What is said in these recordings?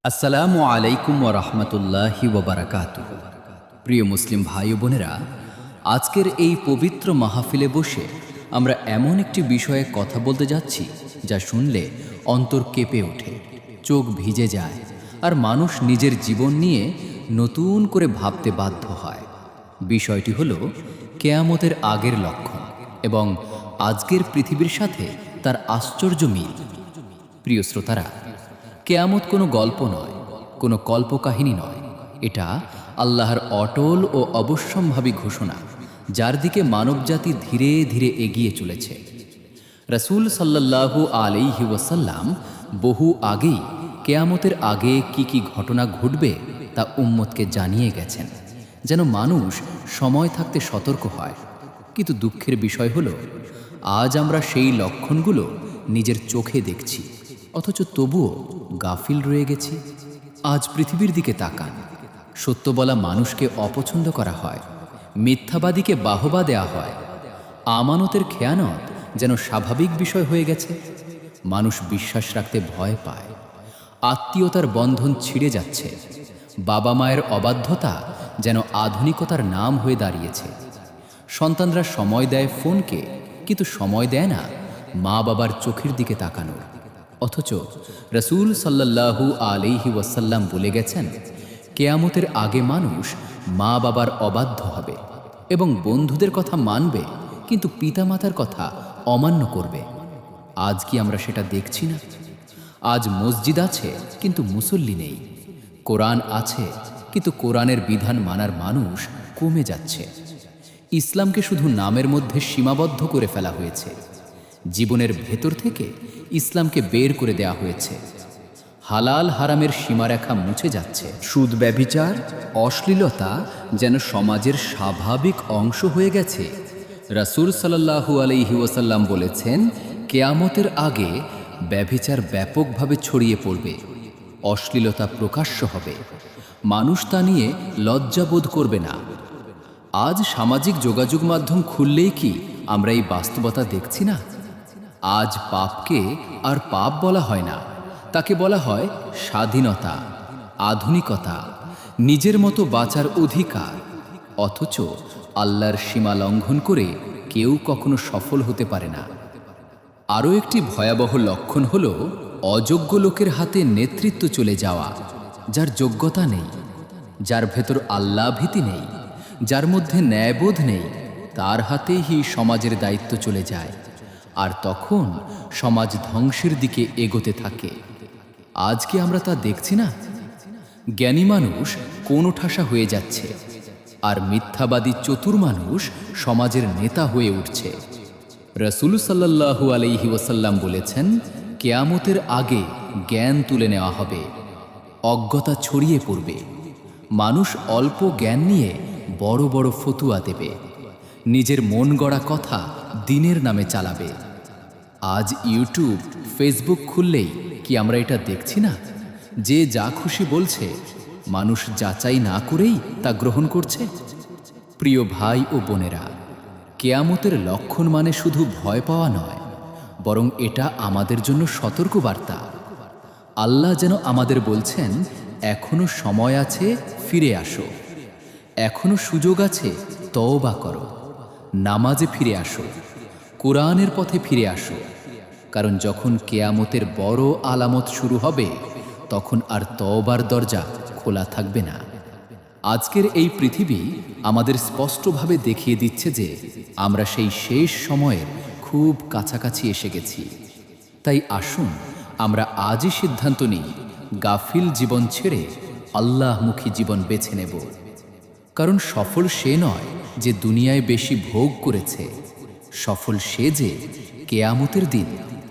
আসসালামু আলাইকুম ওয়া রাহমাতুল্লাহি ওয়া বারাকাতুহু। প্রিয় মুসলিম ভাই ও বোনেরা, আজকের এই পবিত্র মাহফিলে বসে আমরা এমন একটি বিষয়ে কথা বলতে যাচ্ছি যা শুনলে অন্তর কেঁপে ওঠে, চোখ ভিজে যায়, আর মানুষ নিজের জীবন নিয়ে নতুন করে ভাবতে বাধ্য হয়। বিষয়টি হলো কেয়ামতের আগের লক্ষণ এবং আজকের পৃথিবীর সাথে তার আশ্চর্য মিল। প্রিয় শ্রোতারা, কেয়ামত কোনো গল্প নয়, কোনো কল্পকাহিনী নয়। এটা আল্লাহর অটল ও অবশ্যম্ভাবী ঘোষণা, যার দিকে মানবজাতি ধীরে ধীরে এগিয়ে চলেছে। রাসূল সাল্লাল্লাহু আলাইহি ওয়াসাল্লাম বহু আগেই কেয়ামতের আগে কি কি ঘটনা ঘটবে তা উম্মতকে জানিয়ে গেছেন, যেন মানুষ সময় থাকতে সতর্ক হয়। কিন্তু দুঃখের বিষয় হলো, আজ আমরা সেই লক্ষণগুলো নিজের চোখে দেখছি, অথচ তবুও গাফিল রয়ে গেছি। আজ পৃথিবীর দিকে তাকান, সত্য বলা মানুষকে অপছন্দ করা হয়, মিথ্যাবাদীকে বাহবা দেয়া হয়, আমানতের খেয়ানত যেন স্বাভাবিক বিষয় হয়ে গেছে। মানুষ বিশ্বাস রাখতে ভয় পায়, আত্মীয়তার বন্ধন ছিঁড়ে যাচ্ছে, বাবা মায়ের অবাধ্যতা যেন আধুনিকতার নাম হয়ে দাঁড়িয়েছে। সন্তানরা সময় দেয় ফোনকে, কিন্তু সময় দেয় না মা বাবার চোখের দিকে তাকানোর। অথচ রাসূল সাল্লাল্লাহু আলাইহি ওয়াসাল্লাম বলে গেছেন, কেয়ামতের আগে মানুষ মা বাবার অবাধ্য হবে এবং বন্ধুদের কথা মানবে, কিন্তু পিতামাতার কথা অমান্য করবে। আজ কি আমরা সেটা দেখছি না? আজ মসজিদ আছে কিন্তু মুসল্লি নেই, কোরআন আছে কিন্তু কোরআনের বিধান মানার মানুষ কমে যাচ্ছে। ইসলামকে শুধু নামের মধ্যে সীমাবদ্ধ করে ফেলা হয়েছে, জীবনের ভেতর থেকে ইসলামকে বের করে দেয়া হয়েছে। হালাল হারামের সীমারেখা মুছে যাচ্ছে, সুদ ব্যভিচার অশ্লীলতা যেন সমাজের স্বাভাবিক অংশ হয়ে গেছে। রাসূল সাল্লাল্লাহু আলাইহি ওয়াসাল্লাম বলেছেন, কেয়ামতের আগে ব্যভিচার ব্যাপকভাবে ছড়িয়ে পড়বে, অশ্লীলতা প্রকাশ্য হবে, মানুষ তা নিয়ে লজ্জাবোধ করবে না। আজ সামাজিক যোগাযোগ মাধ্যম খুললেই কি আমরা এই বাস্তবতা দেখছি না? আজ পাপকে আর পাপ বলা হয় না, তাকে বলা হয় স্বাধীনতা, আধুনিকতা, নিজের মতো বাঁচার অধিকার। অথচ আল্লাহর সীমা লঙ্ঘন করে কেউ কখনো সফল হতে পারে না। আরও একটি ভয়াবহ লক্ষণ হল অযোগ্য লোকের হাতে নেতৃত্ব চলে যাওয়া, যার যোগ্যতা নেই, যার ভেতর আল্লাহ ভীতি নেই, যার মধ্যে ন্যায়বোধ নেই, তার হাতেই সমাজের দায়িত্ব চলে যায়, আর তখন সমাজ ধ্বংসের দিকে এগোতে থাকে। আজ কি আমরা তা দেখছি না? জ্ঞানী মানুষ কোণঠাসা হয়ে যাচ্ছে, আর মিথ্যাবাদী চতুর মানুষ সমাজের নেতা হয়ে উঠছে। রাসূল সাল্লাল্লাহু আলাইহি ওয়াসাল্লাম বলেছেন, কেয়ামতের আগে জ্ঞান তুলে নেওয়া হবে, অজ্ঞতা ছড়িয়ে পড়বে, মানুষ অল্প জ্ঞান নিয়ে বড় বড় ফতুয়া দেবে, নিজের মন গড়া কথা দ্বীনের নামে চালাবে। আজ ইউটিউব, ফেসবুক খুললেই কি আমরা এটা দেখছি না? যে যা খুশি বলছে, মানুষ যাচাই না করেই তা গ্রহণ করছে। প্রিয় ভাই ও বোনেরা, কেয়ামতের লক্ষণ মানে শুধু ভয় পাওয়া নয়, বরং এটা আমাদের জন্য সতর্কবার্তা। আল্লাহ যেন আমাদের বলছেন, এখনো সময় আছে, ফিরে আসো, এখনো সুযোগ আছে, তওবা করো, নামাজে ফিরে আসো, কোরআনের পথে ফিরে আসো। কারণ যখন কেয়ামতের বড় আলামত শুরু হবে, তখন আর তওবার দরজা খোলা থাকবে না। আজকের এই পৃথিবী আমাদের স্পষ্টভাবে দেখিয়ে দিচ্ছে যে আমরা সেই শেষ সময়ের খুব কাছাকাছি এসে গেছি। তাই আসুন আমরা আজই সিদ্ধান্ত নিই, গাফিল জীবন ছেড়ে আল্লাহমুখী জীবন বেছে নেব। কারণ সফল সে নয় যে দুনিয়ায় বেশি ভোগ করেছে, সফল সে যে কেয়ামতের দিন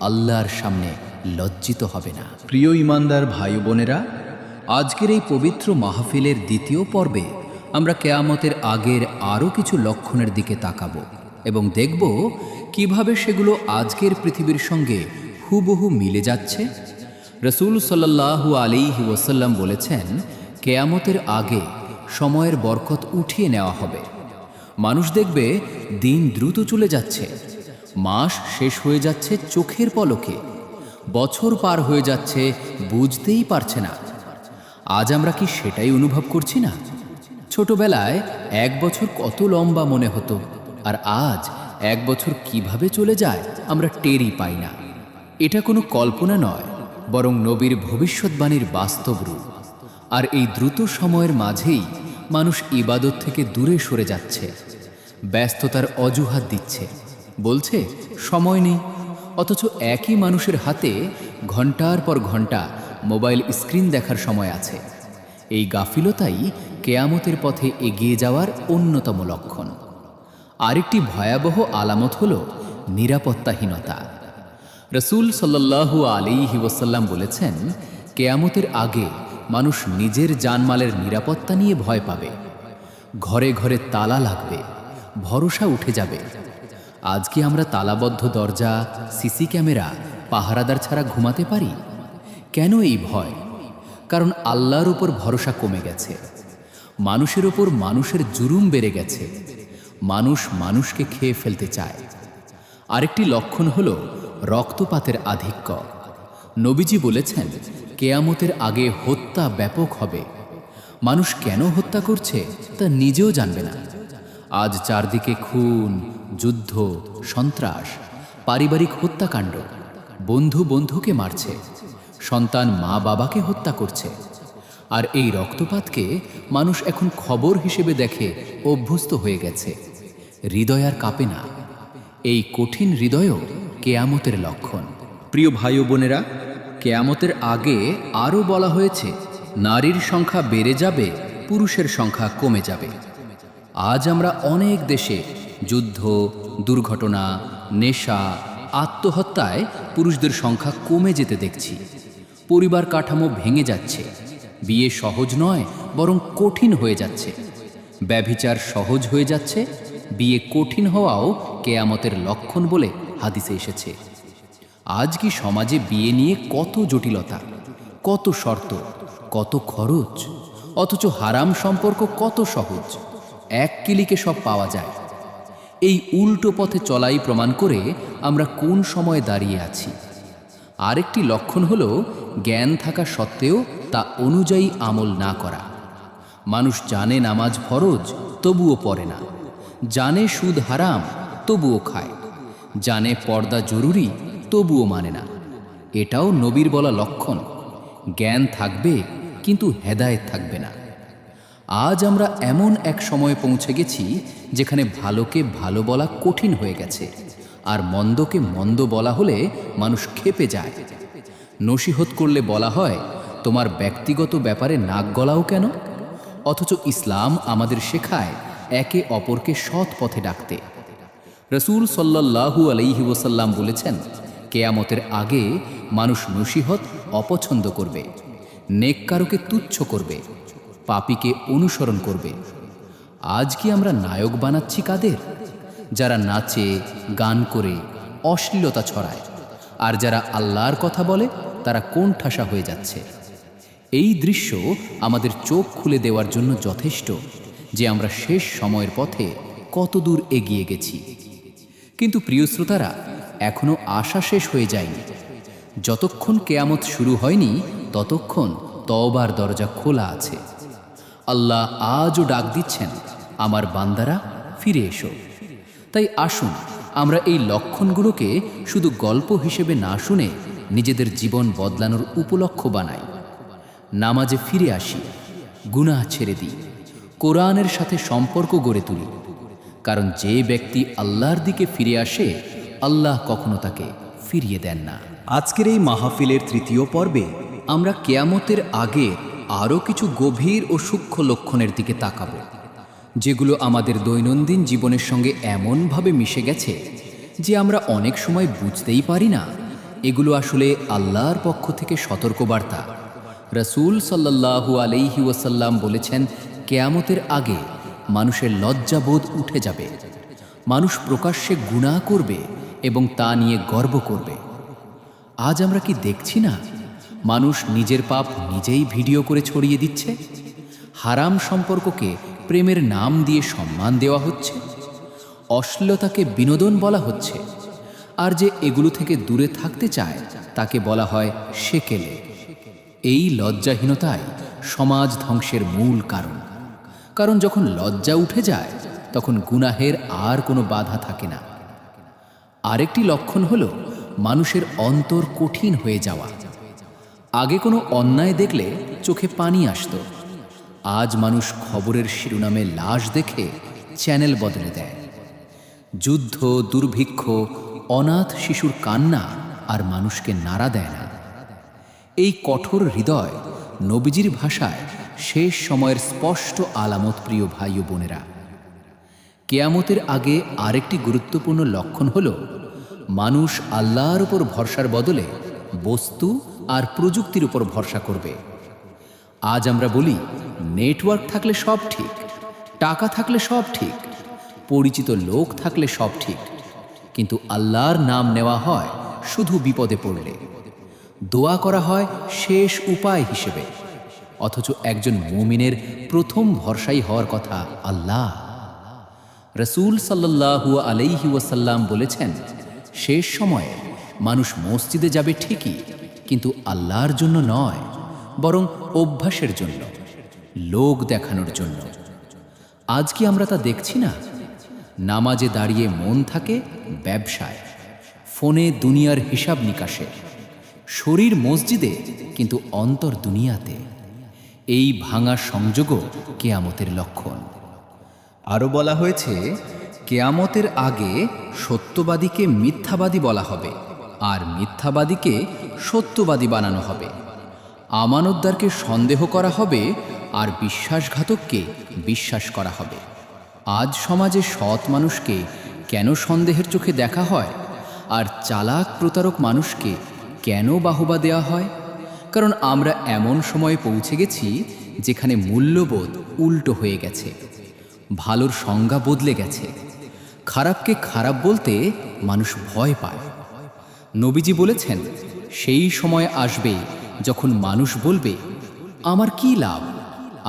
আল্লাহর সামনে লজ্জিত হবে না। প্রিয় ঈমানদার ভাই বোনেরা, আজকের এই পবিত্র মাহফিলের দ্বিতীয় পর্বে আমরা কেয়ামতের আগের আরও কিছু লক্ষণের দিকে তাকাব এবং দেখব কিভাবে সেগুলো আজকের পৃথিবীর সঙ্গে হুবহু মিলে যাচ্ছে। রাসূল সাল্লাল্লাহু আলাইহি ওয়াসাল্লাম বলেছেন, কেয়ামতের আগে সময়ের বরকত উঠিয়ে নেওয়া হবে। মানুষ দেখবে দিন দ্রুত চলে যাচ্ছে, মাস শেষ হয়ে যাচ্ছে চোখের পলকে, বছর পার হয়ে যাচ্ছে বুঝতেই পারছে না। আজ আমরা কি সেটাই অনুভব করছি না? ছোটবেলায় 1 বছর কত লম্বা মনে হতো, আর আজ 1 বছর কিভাবে চলে যায় আমরা টেরই পাই না। এটা কোনো কল্পনা নয়, বরং নবীর ভবিষ্যৎবাণীর বাস্তব রূপ। আর এই দ্রুত সময়ের মাঝেই মানুষ ইবাদত থেকে দূরে সরে যাচ্ছে, ব্যস্ততার অজুহাত দিচ্ছে, বলছে সময় নেই। অথচ একই মানুষের হাতে ঘন্টার পর ঘন্টা মোবাইল স্ক্রিন দেখার সময় আছে। এই গাফিলতাই কেয়ামতের পথে এগিয়ে যাওয়ার অন্যতম লক্ষণ। আরেকটি ভয়াবহ আলামত হল নিরাপত্তাহীনতা। রসূল সাল্লাল্লাহু আলাইহি ওয়াসাল্লাম বলেছেন, কেয়ামতের আগে মানুষ নিজের জানমালের নিরাপত্তা নিয়ে ভয় পাবে। ঘরে ঘরে তালা লাগবে, ভরসা উঠে যাবে। আজকে আমরা তালাবদ্ধ দরজা, সিসি ক্যামেরা, পাহারাদার ছাড়া ঘুমাতে পারি? কেন এই ভয়? কারণ আল্লাহর উপর ভরসা কমে গেছে। মানুষের ওপর মানুষের জুলুম বেড়ে গেছে। মানুষ মানুষকে খেয়ে ফেলতে চায়। আরেকটি লক্ষণ হল রক্তপাতের আধিক্য। নবীজি বলেছেন, কেয়ামতের আগে হত্যা ব্যাপক হবে। মানুষ কেন হত্যা করছে তা নিজেও জানবে না। আজ চারদিকে খুন, যুদ্ধ, সন্ত্রাস, পারিবারিক হত্যাকাণ্ড। বন্ধু বন্ধুকে মারছে, সন্তান মা বাবাকে হত্যা করছে। আর এই রক্তপাতকে মানুষ এখন খবর হিসেবে দেখে অভ্যস্ত হয়ে গেছে। হৃদয় আর কাঁপে না। এই কঠিন হৃদয়ও কেয়ামতের লক্ষণ। প্রিয় ভাই ও বোনেরা, কেয়ামতের আগে আরও বলা হয়েছে, নারীর সংখ্যা বেড়ে যাবে, পুরুষের সংখ্যা কমে যাবে। আজ আমরা অনেক দেশে যুদ্ধ, দুর্ঘটনা, নেশা, আত্মহত্যায় পুরুষদের সংখ্যা কমে যেতে দেখছি। পরিবার কাঠামো ভেঙে যাচ্ছে। বিয়ে সহজ নয়, বরং কঠিন হয়ে যাচ্ছে। ব্যভিচার সহজ হয়ে যাচ্ছে। বিয়ে কঠিন হওয়াও কেয়ামতের লক্ষণ বলে হাদিসে এসেছে। আজ কি সমাজে বিয়ে নিয়ে কত জটিলতা, কত শর্ত, কত খরচ, অথচ হারাম সম্পর্ক কত সহজ, এক ক্লিকে সব পাওয়া যায়। এই উল্টো পথে চলাই প্রমাণ করে আমরা কোন সময়ে দাঁড়িয়ে আছি। আরেকটি লক্ষণ হল জ্ঞান থাকা সত্ত্বেও তা অনুযায়ী আমল না করা। মানুষ জানে নামাজ ফরজ, তবুও পড়ে না। জানে সুদ হারাম, তবুও খায়। জানে পর্দা জরুরি, তবুও মানে না। এটাও নবীর বলা লক্ষণ। জ্ঞান থাকবে, কিন্তু হেদায়েত থাকবে না। আজ আমরা এমন এক সময়ে পৌঁছে গেছি যেখানে ভালোকে ভালো বলা কঠিন হয়ে গেছে, আর মন্দকে মন্দ বলা হলে মানুষ ক্ষেপে যায়। নসিহত করলে বলা হয়, তোমার ব্যক্তিগত ব্যাপারে নাক গলাও কেন? অথচ ইসলাম আমাদের শেখায় একে অপরকে সৎ পথে ডাকতে। রসূল সাল্লাল্লাহু আলাইহি ওয়াসাল্লাম বলেছেন, কেয়ামতের আগে মানুষ নসিহত অপছন্দ করবে, নেককারকে তুচ্ছ করবে, পাপীকে অনুসরণ করবে। আজ কি আমরা নায়ক বানাচ্ছি কাদের? যারা নাচে, গান করে, অশ্লীলতা ছড়ায়। আর যারা আল্লাহর কথা বলে তারা কোণঠাসা হয়ে যাচ্ছে। এই দৃশ্য আমাদের চোখ খুলে দেওয়ার জন্য যথেষ্ট যে আমরা শেষ সময়ের পথে কত দূর এগিয়ে গেছি। কিন্তু প্রিয় শ্রোতারা, এখনো আশা শেষ হয়ে যায়নি। যতক্ষণ কেয়ামত শুরু হয়নি, ততক্ষণ তওবার দরজা খোলা আছে। আল্লাহ আজও ডাক দিচ্ছেন, আমার বান্দারা ফিরে এসো। তাই আসুন আমরা এই লক্ষণগুলোকে শুধু গল্প হিসেবে না শুনে নিজেদের জীবন বদলানোর উপলক্ষ্য বানাই। নামাজে ফিরে আসি, গুনাহ ছেড়ে দিই, কোরআনের সাথে সম্পর্ক গড়ে তুলি। কারণ যে ব্যক্তি আল্লাহর দিকে ফিরে আসে, আল্লাহ কখনো তাকে ফিরিয়ে দেন না। আজকের এই মাহফিলের তৃতীয় পর্বে আমরা কেয়ামতের আগে আরও কিছু গভীর ও সূক্ষ্ম লক্ষণের দিকে তাকাবো, যেগুলো আমাদের দৈনন্দিন জীবনের সঙ্গে এমনভাবে মিশে গেছে যে আমরা অনেক সময় বুঝতেই পারি না এগুলো আসলে আল্লাহর পক্ষ থেকে সতর্কবার্তা। রসূল সাল্লাল্লাহু আলাইহি ওয়াসাল্লাম বলেছেন, কেয়ামতের আগে মানুষের লজ্জাবোধ উঠে যাবে। মানুষ প্রকাশ্যে গুনাহ করবে এবং তা নিয়ে গর্ব করবে। আজ আমরা কি দেখছি না, মানুষ নিজের পাপ নিজেই ভিডিও করে ছড়িয়ে দিচ্ছে। হারাম সম্পর্ককে প্রেমের নাম দিয়ে সম্মান দেওয়া হচ্ছে, অশ্লীলতাকে বিনোদন বলা হচ্ছে। আর যে এগুলো থেকে দূরে থাকতে চায় তাকে বলা হয় সেকেলে। এই লজ্জাহীনতায় সমাজ ধ্বংসের মূল কারণ। কারণ যখন লজ্জা উঠে যায় তখন গুনাহের আর কোনো বাধা থাকে না। আরেকটি লক্ষণ হলো মানুষের অন্তর কঠিন হয়ে যাওয়া। আগে কোনো অন্যায় দেখলে চোখে পানি আসতো, আজ মানুষ খবরের শিরোনামে লাশ দেখে চ্যানেল বদলে দেয়। যুদ্ধ, দুর্ভিক্ষ, অনাথ শিশুর কান্না আর মানুষকে নাড়া দেয় না। এই কঠোর হৃদয় নবীজির ভাষায় শেষ সময়ের স্পষ্ট আলামত। প্রিয় ভাই ও বোনেরা, কেয়ামতের আগে আরেকটি গুরুত্বপূর্ণ লক্ষণ হল মানুষ আল্লাহর উপর ভরসার বদলে বস্তু আর প্রযুক্তির উপর ভরসা করবে। আজ আমরা বলি নেটওয়ার্ক থাকলে সব ঠিক, টাকা থাকলে সব ঠিক, পরিচিত লোক থাকলে সব ঠিক, কিন্তু আল্লাহর নাম নেওয়া হয় শুধু বিপদে পড়লে, দোয়া করা হয় শেষ উপায় হিসেবে। অথচ একজন মুমিনের প্রথম ভরসাই হওয়ার কথা আল্লাহ। রসূল সাল্লাল্লাহু আলাইহি ওয়াসাল্লাম বলেছেন, শেষ সময়ে মানুষ মসজিদে যাবে ঠিকই, কিন্তু আল্লাহর জন্য নয়, বরং অভ্যাসের জন্য, লোক দেখানোর জন্য। আজ কি আমরা তা দেখছি না? নামাজে দাঁড়িয়ে মন থাকে ব্যবসায়, ফোনে দুনিয়ার হিসাব নিকাশে, শরীর মসজিদে কিন্তু অন্তর দুনিয়াতে। এই ভাঙা সংযোগও কেয়ামতের লক্ষণ। আরও বলা হয়েছে, কেয়ামতের আগে সত্যবাদীকে মিথ্যাবাদী বলা হবে আর মিথ্যাবাদীকে সত্যবাদী বানানো হবে। আমানতদারকে সন্দেহ করা হবে আর বিশ্বাসঘাতককে বিশ্বাস করা হবে। আজ সমাজে সৎ মানুষকে কেন সন্দেহের চোখে দেখা হয় আর চালাক প্রতারক মানুষকে কেন বাহবা দেওয়া হয়? কারণ আমরা এমন সময়ে পৌঁছে গেছি যেখানে মূল্যবোধ উল্টো হয়ে গেছে, ভালোর সংজ্ঞা বদলে গেছে, খারাপকে খারাপ বলতে মানুষ ভয় পায়। নবীজি বলেছেন, সেই সময় আসবে যখন মানুষ বলবে, আমার কি লাভ,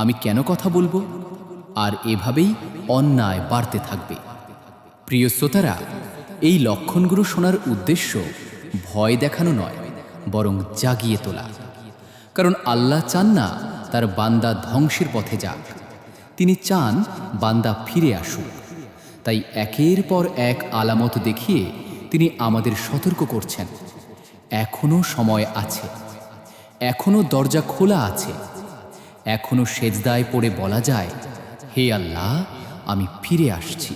আমি কেন কথা বলবো? আর এভাবেই অন্যায় বাড়তে থাকবে। প্রিয় শ্রোতারা, এই লক্ষণগুলো শোনার উদ্দেশ্য ভয় দেখানো নয়, বরং জাগিয়ে তোলা। কারণ আল্লাহ চান না তার বান্দা ধ্বংসের পথে যাক, তিনি চান বান্দা ফিরে আসুক। তাই একের পর এক আলামত দেখিয়ে তিনি আমাদের সতর্ক করছেন, এখনো সময় আছে, এখনো দরজা খোলা আছে, এখনো সেজদায় পড়ে বলা যায়, হে আল্লাহ, আমি ফিরে আসছি।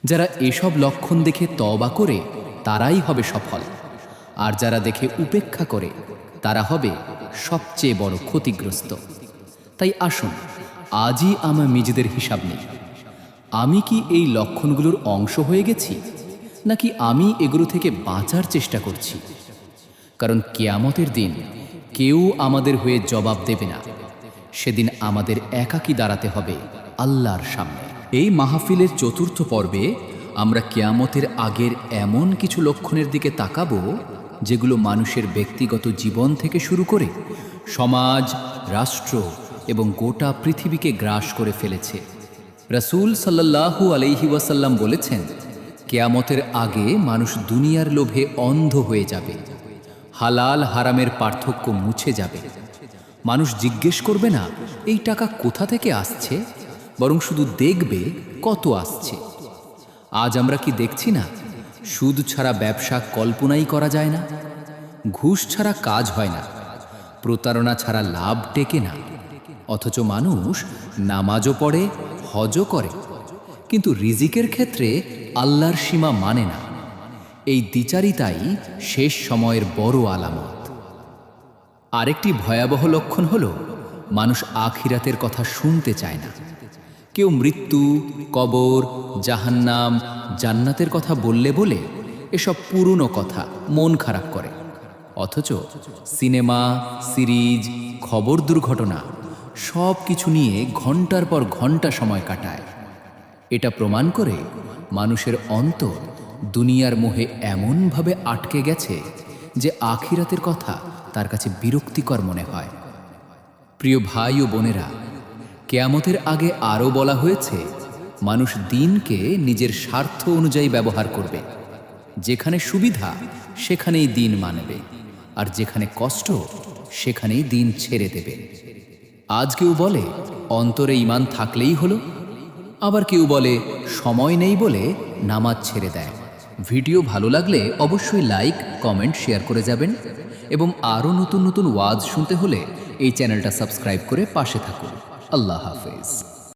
যারা এসব লক্ষণ দেখে তওবা করে তারাই হবে সফল, আর যারা দেখে উপেক্ষা করে তারা হবে সবচেয়ে বড় ক্ষতিগ্রস্ত। তাই আসুন আজই আমরা নিজেদের হিসাব নিই। আমি কি এই লক্ষণগুলোর অংশ হয়ে গেছি, নাকি আমি এগুলো থেকে বাঁচার চেষ্টা করছি? কারণ কেয়ামতের দিন কেউ আমাদের হয়ে জবাব দেবে না। সেদিন আমাদের একাকী দাঁড়াতে হবে আল্লাহর সামনে। এই মাহফিলের চতুর্থ পর্বে আমরা কেয়ামতের আগের এমন কিছু লক্ষণের দিকে তাকাবো যেগুলো মানুষের ব্যক্তিগত জীবন থেকে শুরু করে সমাজ, রাষ্ট্র এবং গোটা পৃথিবীকে গ্রাস করে ফেলেছে। রাসূল সাল্লাল্লাহু আলাইহি ওয়াসাল্লাম বলেছেন, কেয়ামতের আগে মানুষ দুনিয়ার লোভে অন্ধ হয়ে যাবে, হালাল হারামের পার্থক্য মুছে যাবে। মানুষ জিজ্ঞেস করবে না এই টাকা কোথা থেকে আসছে, বরং শুধু দেখবে কত আসছে। আজ আমরা কি দেখছি না, সুদ ছাড়া ব্যবসা কল্পনাই করা যায় না, ঘুষ ছাড়া কাজ হয় না, প্রতারণা ছাড়া লাভ টেকে না। অথচ মানুষ নামাজও পড়ে, হজও করে, কিন্তু রিজিকের ক্ষেত্রে আল্লাহর সীমা মানে না। এই দ্বিচারিতাই শেষ সময়ের বড় আলামত। আরেকটি ভয়াবহ লক্ষণ হল মানুষ আখিরাতের কথা শুনতে চায় না। কেউ মৃত্যু, কবর, জাহান্নাম, জান্নাতের কথা বললে বলে এসব পুরনো কথা মন খারাপ করে। অথচ সিনেমা, সিরিজ, খবর, দুর্ঘটনা সব কিছু নিয়ে ঘন্টার পর ঘন্টা সময় কাটায়। এটা প্রমাণ করে মানুষের অন্তর দুনিয়ার মোহে এমনভাবে আটকে গেছে যে আখিরাতের কথা তার কাছে বিরক্তিকর মনে হয়। প্রিয় ভাই ও বোনেরা, কেয়ামতের আগে আরও বলা হয়েছে, মানুষ দিনকে নিজের স্বার্থ অনুযায়ী ব্যবহার করবে। যেখানে সুবিধা সেখানেই দিন মানবে, আর যেখানে কষ্ট সেখানেই দিন ছেড়ে দেবে। আজ কেউ বলে অন্তরে ঈমান থাকলেই হলো, আবার কেউ বলে সময় নেই বলে নামাজ ছেড়ে দেয়। ভিডিও ভালো লাগলে অবশ্যই লাইক, কমেন্ট, শেয়ার করে যাবেন এবং আরও নতুন নতুন ওয়াজ শুনতে হলে এই চ্যানেলটা সাবস্ক্রাইব করে পাশে থাকুন। আল্লাহ হাফেজ।